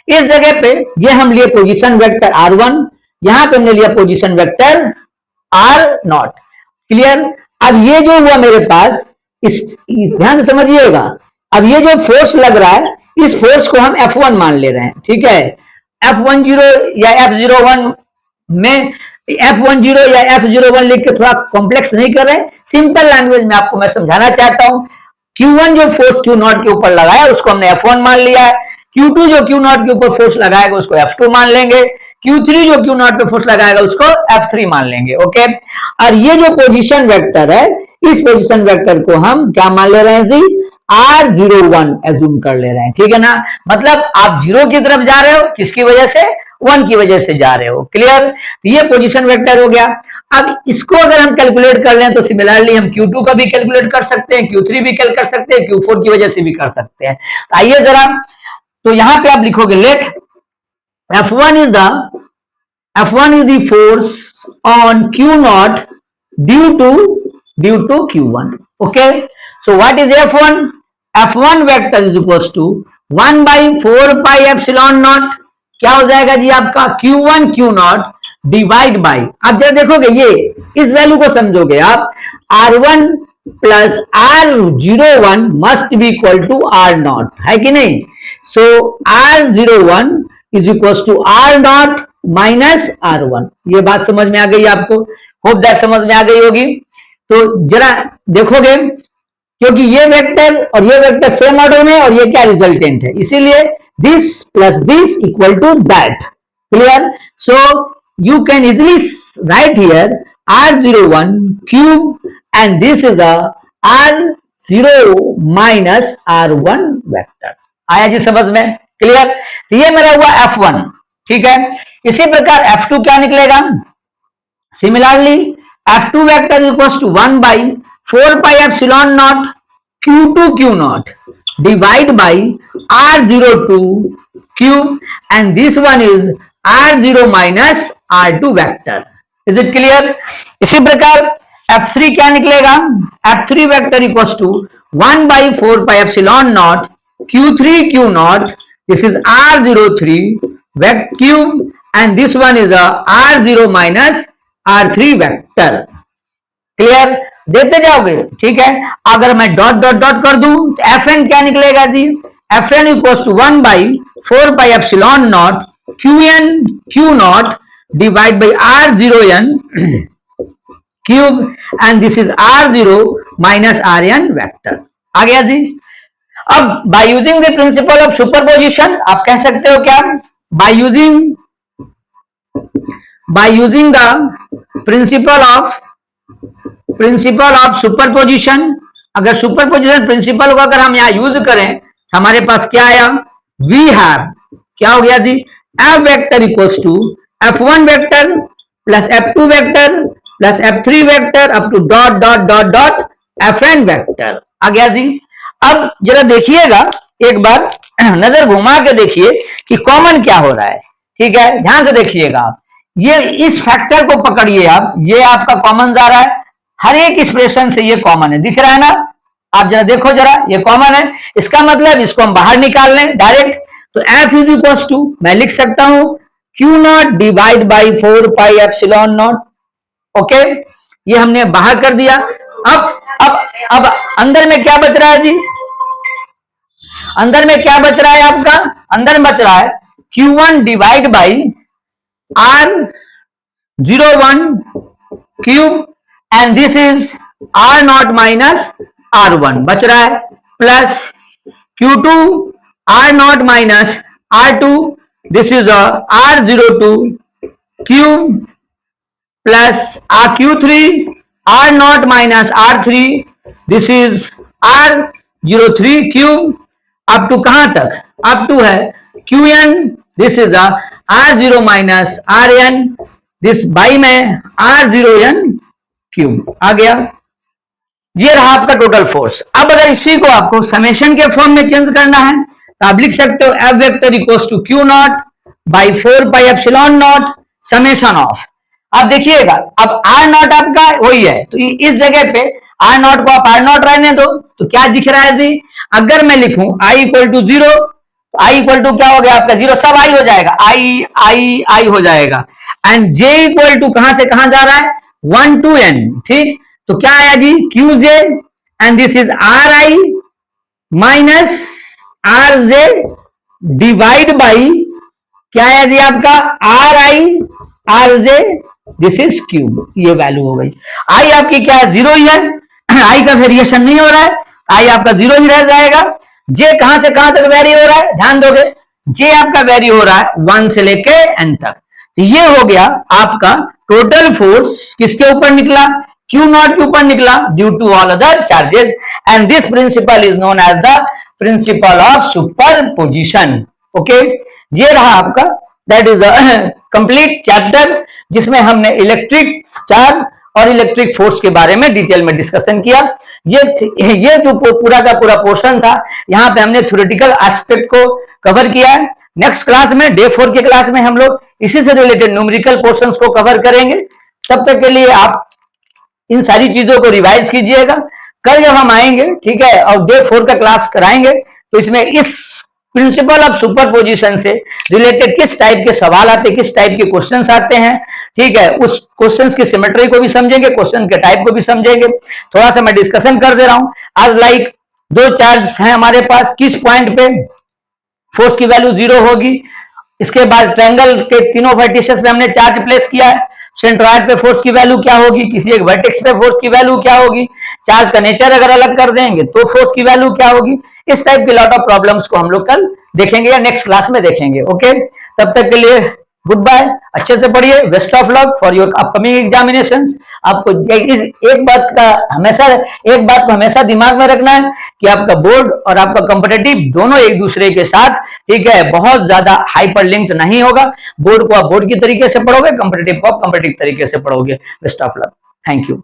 इस जगह पे ये हम लिए पोजीशन वेक्टर R1, यहाँ पे हमने लिया पोजीशन वेक्टर R0। क्लियर? अब ये जो हुआ मेरे पास, इस ध्यान से समझिएगा, अब ये जो फोर्स लग रहा है इस फोर्स को हम F1 मान ले रहे हैं। ठीक है, F10 या F01 में F10 या F01 लिख के थोड़ा कॉम्प्लेक्स नहीं कर रहे, सिंपल लैंग्वेज में आपको मैं समझाना चाहता हूं। Q1 जो फोर्स Q नॉट के ऊपर लगाया उसको हमने F1 मान लिया है, Q2 जो Q नॉट के ऊपर फोर्स लगाएगा उसको F2 मान लेंगे, Q3 जो Q नॉट पे फोर्स लगाएगा उसको F3 मान लेंगे। ओके, और ये जो पोजीशन वेक्टर है इस पोजीशन वेक्टर को हम क्या मान ले रहे हैं जी, R01 एज्यूम कर ले रहे हैं। ठीक है ना, मतलब आप जीरो की तरफ जा रहे हो, किसकी वजह से, 1 की वजह से जा रहे हो। क्लियर? ये पोजीशन वेक्टर हो गया। अब इसको अगर हम कैलकुलेट कर लें तो सिमिलरली हम Q2 का भी कैलकुलेट कर सकते हैं, Q3 भी कैलकुलेट कर सकते हैं, Q4 की वजह से भी कर सकते हैं। तो आइए जरा, तो यहां पे आप लिखोगे late F1 is the force on Q naught due to Q1. Okay, so what is F1? F1 vector is equals to 1 by 4 pi epsilon naught। क्या हो जाएगा जी आपका Q1 Q naught divide by, आप जरा देखोगे ये इस वैल्यू को समझोगे आप, R1 plus R01 must be equal to R0, है कि नहीं? So R01 is equal to R0 minus R1। ये बात समझ में आ गई आपको? होप दैट समझ में आ गई होगी। तो जरा देखोगे क्योंकि ये वेक्टर और ये वेक्टर सेम ऑर्डर में और ये क्या रिजल्टेंट है, इसीलिए this plus this equal to that. Clear? So you can easily write here R01 cube and this is a R0 minus R1 vector. आया जी समझ में? क्लियर? तो ये मेरा हुआ F1. ठीक है, इसी प्रकार F2 क्या निकलेगा? Similarly F2 vector equals to 1 by 4 pi epsilon naught Q2 Q naught divide by R02 cube and this one is R0 minus R2 vector. Is it clear? इसी प्रकार F3 क्या निकलेगा? F3 vector equals to 1 by 4 pi epsilon naught Q3 Q naught. This is R03 vector cube and this one is a R0 minus R3 vector. Clear? देते जाओगे. ठीक है, अगर मैं डॉट डॉट डॉट कर दूं तो Fn क्या निकलेगा जी? Fn equals to 1 by 4 pi epsilon naught Qn Q naught divide by R0n cube and this is R0 minus Rn vector. आ गया जी. अब by using the principle of superposition आप कह सकते हो क्या? By using the principle of superposition. अगर superposition principle को अगर हम यहां यूज करें तो हमारे पास क्या आया? वी हैव क्या हो गया जी? F vector equals to F1 vector plus F2 vector plus F3 vector up to dot dot dot dot Fn vector. आ गया जी. अब जरा देखिएगा, एक बार नजर घुमा के देखिए कि कॉमन क्या हो रहा है. ठीक है, ध्यान से देखिएगा आप. ये इस फैक्टर को पकड़िए आप, ये आपका कॉमन जा रहा है. हर एक एक्सप्रेशन से ये कॉमन है, दिख रहा है ना? आप जरा देखो जरा, ये कॉमन है. इसका मतलब इसको हम बाहर निकाल लें डायरेक्ट. तो F इज इक्वल्स टू मैं लिख सकता हूं Q not divide by 4 pi epsilon not. Okay, ये हमने बाहर कर दिया. अब अंदर में क्या बच रहा है जी? अंदर में क्या बच रहा है आपका? अंदर में बच रहा है Q1 divide by R01 cube and this is R0 minus R1 बच रहा है plus Q2 R0 minus R2. This is a R02 cube plus Q3 R0 minus R3. This is R03 cube up to कहां तक? up to है Qn. This is a R0 minus Rn. This by में R0n cube आ गया. ये रहा आपका total force. अब अगर इसी को आपको समेशन के फॉर्म में चेंज करना है तो आप लिख सकते हो F vector equals to Q naught by 4 pi epsilon naught summation of. आप देखिएगा अब R नॉट आपका वही है, तो इस जगह पे R नॉट को आप R नॉट रहने दो. तो क्या दिख रहा है जी? अगर मैं लिखूं I इक्वल टू 0 तो I इक्वल टू क्या हो गया आपका? 0. सब I हो जाएगा, I हो जाएगा. एंड J इक्वल टू कहां से कहां जा रहा है? 1 to n. ठीक, तो क्या आया जी? QJ and this is RI minus RJ divide by क्या है जी आपका? RI RJ. This is cube. ये वैल्यू हो गई. I आपकी क्या है? 0 ही है. I का वेरिएशन नहीं हो रहा है, I आपका 0 ही रह जाएगा. J कहां से कहां तक वेरी हो रहा है? ध्यान दोगे, J आपका वेरी हो रहा है 1 से लेके n तक. तो ये हो गया आपका टोटल फोर्स. किसके ऊपर निकला? Q नॉट के ऊपर निकला due to all other charges. And this principle is known as the principle of superposition. Okay, ये रहा आपका, that is the complete chapter जिसमें हमने इलेक्ट्रिक चार्ज और इलेक्ट्रिक फोर्स के बारे में डिटेल में डिस्कशन किया. ये जो पूरा का पूरा पोर्शन था, यहाँ पे हमने थ्योरेटिकल एस्पेक्ट को कवर किया है. नेक्स्ट क्लास में डे 4 के क्लास में हम लोग इसी से रिलेटेड न्यूमेरिकल पोर्शंस को कवर करेंगे. तब तक के लिए आप इन सारी चीजों को रिवाइज कीजिएगा. कल जब हम आएंगे, ठीक है, और डे 4 का क्लास कराएंगे तो इसमें इस प्रिंसिपल ऑफ सुपरपोजिशन से रिलेटेड किस टाइप के सवाल आते हैं, किस टाइप के क्वेश्चंस आते हैं, ठीक है, उस क्वेश्चंस की सिमेट्री को भी समझेंगे, क्वेश्चन के टाइप को भी समझेंगे. थोड़ा सा मैं डिस्कशन कर दे रहा हूं आज. लाइक 2 चार्ज हैं हमारे पास, किस पॉइंट पे फोर्स की वैल्यू 0 होगी. इसके बाद ट्रायंगल के तीनों वर्टिसेस पे हमने चार्ज प्लेस किया है. सेंट्रॉयड पे फोर्स की वैल्यू क्या होगी, किसी एक वर्टेक्स पे फोर्स की वैल्यू क्या होगी, चार्ज का नेचर अगर अलग कर देंगे तो फोर्स की वैल्यू क्या होगी। इस टाइप के लॉट ऑफ प्रॉब्लम्स को हम लोग कल देखेंगे या नेक्स्ट क्लास में देखेंगे। ओके, तब तक के लिए गुड बाय, अच्छे से पढ़िए, best of luck for your upcoming examinations. आपको एक बात को हमेशा दिमाग में रखना है कि आपका बोर्ड और आपका कॉम्पिटिटिव दोनों एक दूसरे के साथ, ठीक है, बहुत ज्यादा हाइपर लिंक्ड नहीं होगा। बोर्ड को आप बोर्ड की तरीके से पढ़ोगे, कॉम्पिटिटिव को आप कॉम्पिटिटिव तरीके से पढ़ोगे। Best of luck, thank you.